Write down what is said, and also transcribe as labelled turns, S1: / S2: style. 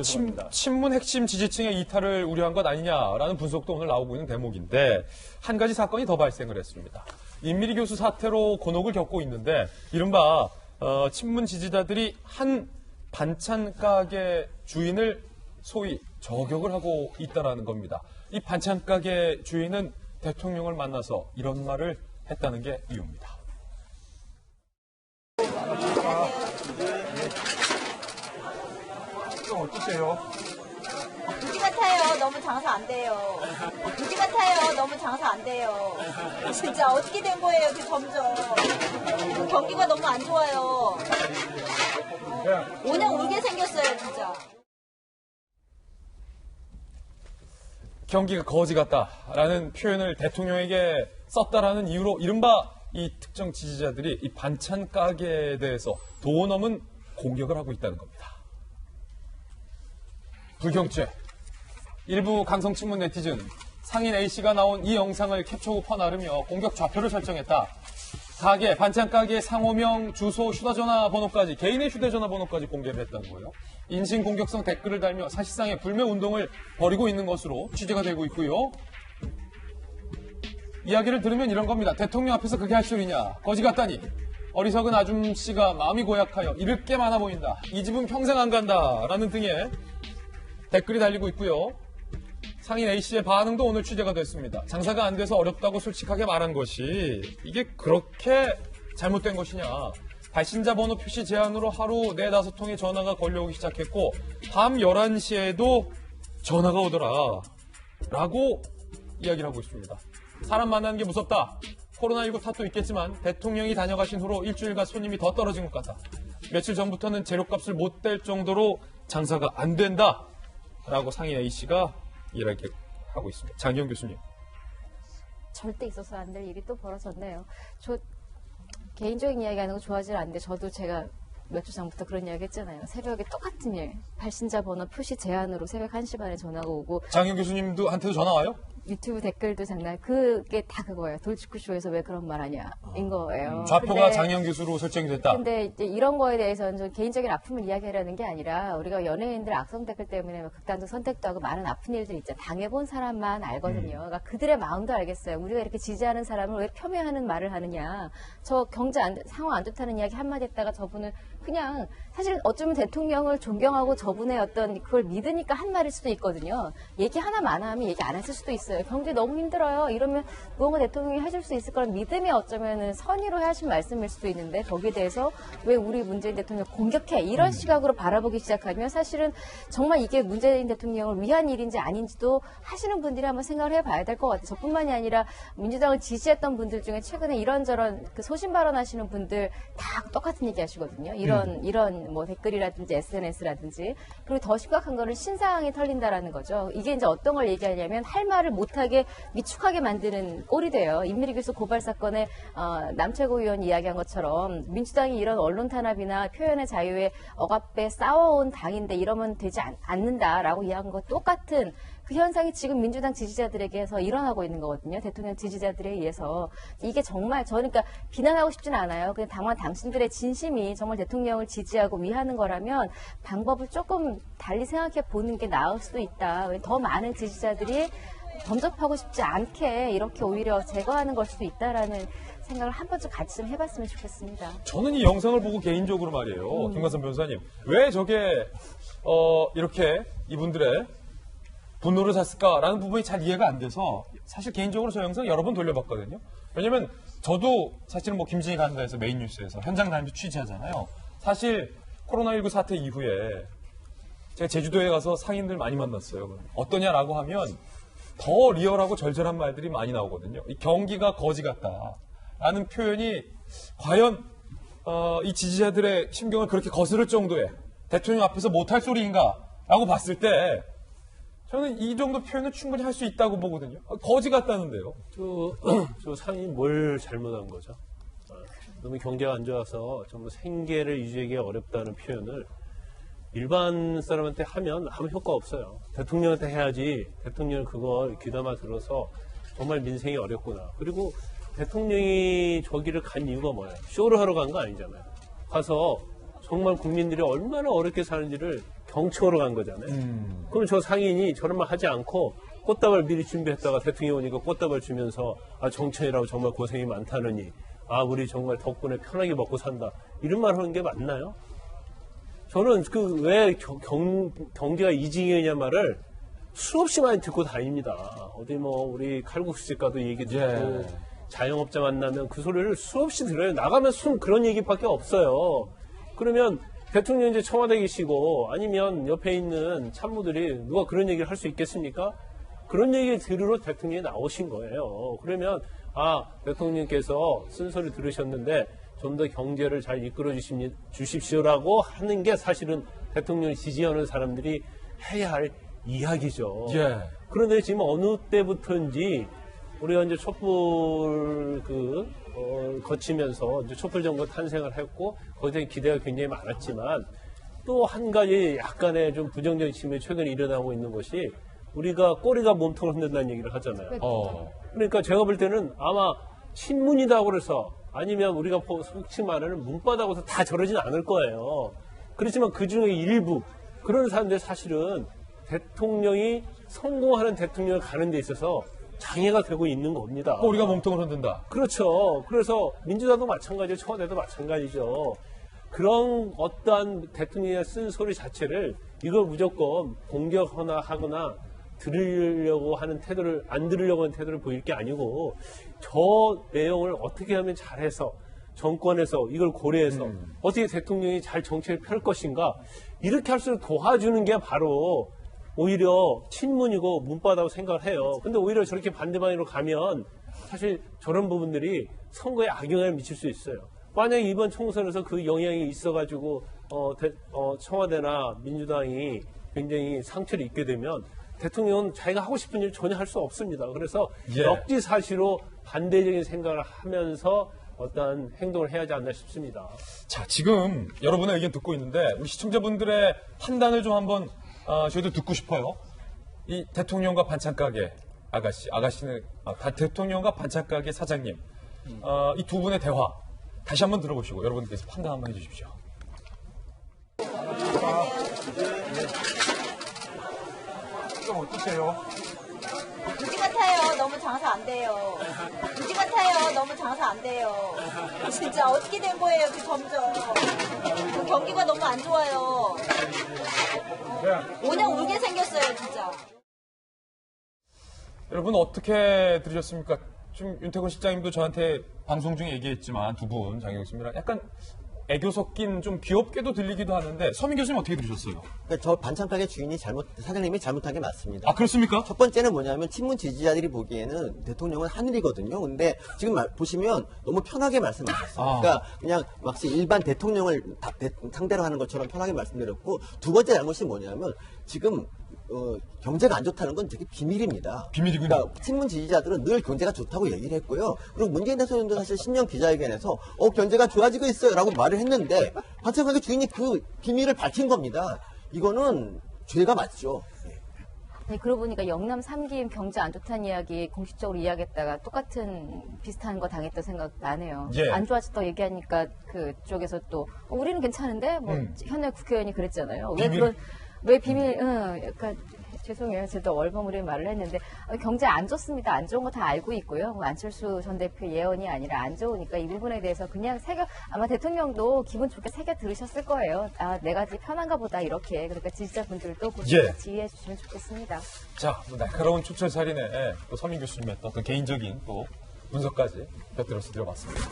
S1: 죄송합니다.
S2: 친문 핵심 지지층의 이탈을 우려한 것 아니냐라는 분석도 오늘 나오고 있는 대목인데 한 가지 사건이 더 발생을 했습니다. 임미리 교수 사태로 곤혹을 겪고 있는데 이른바 친문 지지자들이 한 반찬 가게 주인을 소위 저격을 하고 있다는 겁니다. 이 반찬 가게 주인은 대통령을 만나서 이런 말을 했다는 게 이유입니다.
S1: 어떠세요?
S3: 무지 같아요. 너무 장사 안 돼요. 무지 같아요. 너무 장사 안 돼요. 진짜 어떻게 된 거예요? 이렇게 점점. 경기가 너무 안 좋아요. 그냥 울게 생겼어요, 진짜.
S2: 경기가 거지 같다라는 표현을 대통령에게 썼다라는 이유로 이른바 이 특정 지지자들이 이 반찬 가게에 대해서 도 넘은 공격을 하고 있다는 겁니다. 불경죄. 일부 강성 친문 네티즌 상인 A씨가 나온 이 영상을 캡처 후 퍼나르며 공격 좌표를 설정했다. 가게, 반찬 가게 상호명, 주소, 휴대전화 번호까지, 개인의 휴대전화 번호까지 공개를 했다는 거예요. 인신공격성 댓글을 달며 사실상의 불매운동을 벌이고 있는 것으로 취재가 되고 있고요. 이야기를 들으면 이런 겁니다. 대통령 앞에서 그게 할 소리냐. 거지 같다니. 어리석은 아줌씨가 마음이 고약하여 잃을 게 많아 보인다. 이 집은 평생 안 간다. 라는 등의 댓글이 달리고 있고요. 상인 A씨의 반응도 오늘 취재가 됐습니다. 장사가 안 돼서 어렵다고 솔직하게 말한 것이 이게 그렇게 잘못된 것이냐. 발신자 번호 표시 제한으로 하루 4-5통의 전화가 걸려오기 시작했고 밤 11시에도 전화가 오더라 라고 이야기를 하고 있습니다. 사람 만나는 게 무섭다. 코로나19 탓도 있겠지만 대통령이 다녀가신 후로 일주일간 손님이 더 떨어진 것 같다. 며칠 전부터는 재료값을 못 댈 정도로 장사가 안 된다 라고 상인 A씨가 이야기하고 있습니다. 장기영 교수님.
S4: 절대 있어서 안 될 일이 또 벌어졌네요. 저 개인적인 이야기하는 거 좋아하지 않는데 저도 제가 몇 주 전부터 그런 이야기 했잖아요. 새벽에 똑같은 일. 발신자 번호 표시 제한으로 새벽 1시 반에 전화가 오고.
S2: 장기영 교수님도 한테도 전화 와요?
S4: 유튜브 댓글도 장난. 그게 다 그거예요. 돌직구쇼에서 왜 그런 말 하냐. 인 거예요.
S2: 좌표가 장기영 교수로 설정이 됐다.
S4: 근데 이제 이런 거에 대해서는 좀 개인적인 아픔을 이야기하려는 게 아니라 우리가 연예인들 악성 댓글 때문에 극단적 선택도 하고 많은 아픈 일들이 있잖아요. 당해본 사람만 알거든요. 그러니까 그들의 마음도 알겠어요. 우리가 이렇게 지지하는 사람을 왜 폄훼하는 말을 하느냐. 저 상황 안 좋다는 이야기 한마디 했다가 저분은 그냥 사실 어쩌면 대통령을 존경하고 저분의 어떤 그걸 믿으니까 한 말일 수도 있거든요. 얘기 하나만 하면 얘기 안 했을 수도 있어요. 경제 너무 힘들어요. 이러면 무언가 대통령이 해줄 수 있을 거란 믿음이 어쩌면은 선의로 하신 말씀일 수도 있는데 거기에 대해서 왜 우리 문재인 대통령 공격해 이런 시각으로 바라보기 시작하면 사실은 정말 이게 문재인 대통령을 위한 일인지 아닌지도 하시는 분들이 한번 생각을 해봐야 될 것 같아요. 저뿐만이 아니라 민주당을 지지했던 분들 중에 최근에 이런저런 그 소신 발언하시는 분들 다 똑같은 얘기 하시거든요. 이런 뭐 댓글이라든지 SNS라든지 그리고 더 심각한 거는 신상이 털린다라는 거죠. 이게 이제 어떤 걸 얘기하냐면 할 말을 못하게 미축하게 만드는 꼴이 돼요. 임미리 교수 고발 사건에 남최고 의원이 이야기한 것처럼 민주당이 이런 언론 탄압이나 표현의 자유에 억압에 싸워온 당인데 이러면 되지 않는다라고 이야기한 것 똑같은 그 현상이 지금 민주당 지지자들에게서 일어나고 있는 거거든요. 대통령 지지자들에 의해서. 이게 정말 저는 그러니까 비난하고 싶지는 않아요. 그냥 다만 당신들의 진심이 정말 대통령을 지지하고 위하는 거라면 방법을 조금 달리 생각해 보는 게 나을 수도 있다. 더 많은 지지자들이 범접하고 싶지 않게 이렇게 오히려 제거하는 걸 수도 있다라는 생각을 한 번쯤 같이 좀 해봤으면 좋겠습니다.
S2: 저는 이 영상을 보고 개인적으로 말이에요. 김관선 변호사님. 왜 저게 이렇게 이분들의 분노를 샀을까라는 부분이 잘 이해가 안 돼서 사실 개인적으로 저 영상 여러 번 돌려봤거든요. 왜냐면 저도 사실은 뭐 김진희 간다에서 메인 뉴스에서 현장 다니면서 취재하잖아요. 사실 코로나19 사태 이후에 제가 제주도에 가서 상인들 많이 만났어요. 어떠냐라고 하면 더 리얼하고 절절한 말들이 많이 나오거든요. 이 경기가 거지 같다라는 표현이 과연 이 지지자들의 심경을 그렇게 거스를 정도의 대통령 앞에서 못할 소리인가라고 봤을 때 저는 이 정도 표현은 충분히 할 수 있다고 보거든요. 거지 같다는데요.
S1: 저 상인이 뭘 잘못한 거죠? 너무 경제가 안 좋아서 정말 생계를 유지하기가 어렵다는 표현을 일반 사람한테 하면 아무 효과 없어요. 대통령한테 해야지 대통령은 그걸 귀담아 들어서 정말 민생이 어렵구나. 그리고 대통령이 저기를 간 이유가 뭐예요? 쇼를 하러 간 거 아니잖아요. 가서 정말 국민들이 얼마나 어렵게 사는지를 경청으로 간 거잖아요. 그럼 저 상인이 저런 말 하지 않고 꽃다발 미리 준비했다가 대통령이 오니까 꽃다발 주면서 아, 정청이라고 정말 고생이 많다느니 아, 우리 정말 덕분에 편하게 먹고 산다. 이런 말 하는 게 맞나요? 저는 그 왜 경제가 이직이냐 말을 수없이 많이 듣고 다닙니다. 어디 뭐 우리 칼국수집 가도 얘기 듣고
S2: 예.
S1: 자영업자 만나면 그 소리를 수없이 들어요. 나가면 그런 얘기밖에 없어요. 그러면 대통령 이제 청와대 계시고 아니면 옆에 있는 참모들이 누가 그런 얘기를 할 수 있겠습니까? 그런 얘기 들으러 대통령이 나오신 거예요. 그러면 아, 대통령께서 쓴소리 들으셨는데 좀 더 경제를 잘 이끌어 주십시오라고 하는 게 사실은 대통령을 지지하는 사람들이 해야 할 이야기죠.
S2: 예.
S1: 그런데 지금 어느 때부터인지 우리가 이제 촛불 거치면서 이제 촛불 정부 탄생을 했고 거기에 기대가 굉장히 많았지만 또 한 가지 약간의 좀 부정적인 측면이 최근에 일어나고 있는 것이 우리가 꼬리가 몸통을 흔든다는 얘기를 하잖아요. 그러니까 제가 볼 때는 아마 친문이다 그래서 아니면 우리가 속칭 말하는 문바닥에서 다 저러진 않을 거예요. 그렇지만 그 중에 일부 그런 사람들 사실은 대통령이 성공하는 대통령을 가는 데 있어서 장애가 되고 있는 겁니다.
S2: 꼬리가 몸통을 흔든다.
S1: 그렇죠. 그래서 민주당도 마찬가지고 청와대도 마찬가지죠. 그런 어떠한 대통령이 쓴 소리 자체를 이걸 무조건 공격하거나 하거나 들으려고 하는 태도를 안 들으려고 하는 태도를 보일 게 아니고 저 내용을 어떻게 하면 잘해서 정권에서 이걸 고려해서 어떻게 대통령이 잘 정책을 펼 것인가 이렇게 할수록 도와주는 게 바로 오히려 친문이고 문바다고 생각을 해요. 근데 오히려 저렇게 반대방향으로 가면 사실 저런 부분들이 선거에 악영향을 미칠 수 있어요. 만약에 이번 총선에서 그 영향이 있어가지고 청와대나 민주당이 굉장히 상처를 입게 되면 대통령은 자기가 하고 싶은 일 전혀 할 수 없습니다. 그래서
S2: 예.
S1: 역지사시로 반대적인 생각을 하면서 어떤 행동을 해야 하지 않나 싶습니다.
S2: 자, 지금 여러분의 의견 듣고 있는데 우리 시청자분들의 판단을 좀 한번 저희도 듣고 싶어요. 이 대통령과 반찬가게 아가씨는 대통령과 반찬가게 사장님 이 두 분의 대화 다시 한번 들어보시고 여러분께서 판단 한번 해주십시오. 좀 어떠세요?
S3: 무지 같아요. 너무 장사 안 돼요. 무지 같아요. 너무 장사 안 돼요. 진짜 어떻게 된 거예요, 그 점점. 그 경기가 너무 안 좋아요. 그냥 울게 생겼어요, 진짜.
S2: 여러분 어떻게 들으셨습니까? 지금 윤태권 실장님도 저한테 방송 중에 얘기했지만 두 분 장영 씨랑 약간 애교 섞인 좀 귀엽게도 들리기도 하는데 서민 교수님 어떻게 들으셨어요?
S5: 그러니까 저 반찬가게 주인이 사장님이 잘못한 게 맞습니다.
S2: 아 그렇습니까?
S5: 첫 번째는 뭐냐면 친문 지지자들이 보기에는 대통령은 하늘이거든요. 근데 지금 보시면 너무 편하게 말씀하셨어요. 그러니까 그냥 막시 일반 대통령을 상대로 하는 것처럼 편하게 말씀드렸고 두 번째 잘못이 뭐냐면 지금 경제가 안 좋다는 건 되게 비밀입니다.
S2: 비밀이군요.
S5: 그러니까 친문 지지자들은 늘 경제가 좋다고 얘기를 했고요. 그리고 문재인 대통령도 사실 신년 기자회견에서 경제가 좋아지고 있어요 라고 말을 했는데 반찬가게 주인이 그 비밀을 밝힌 겁니다. 이거는 죄가 맞죠.
S4: 네, 그러고 보니까 영남 3기임 경제 안 좋다는 이야기 공식적으로 이야기했다가 똑같은 비슷한 거 당했던 생각 나네요.
S2: 예.
S4: 안 좋아졌다고 얘기하니까 그쪽에서 또 우리는 괜찮은데 뭐 현역 국회의원이 그랬잖아요. 왜 비밀? 약간 죄송해요. 저도 얼버무리는 말을 했는데 경제 안 좋습니다. 안 좋은 거 다 알고 있고요. 뭐 안철수 전 대표 예언이 아니라 안 좋으니까 이 부분에 대해서 그냥 아마 대통령도 기분 좋게 새겨 들으셨을 거예요. 아, 내가 편한가 보다 이렇게. 그러니까 지지자분들도 지휘해 주시면 좋겠습니다.
S2: 자, 날카로운 촌철살인에 또 서민 교수님의 또 개인적인 또 분석까지 곁들여서 들어봤습니다.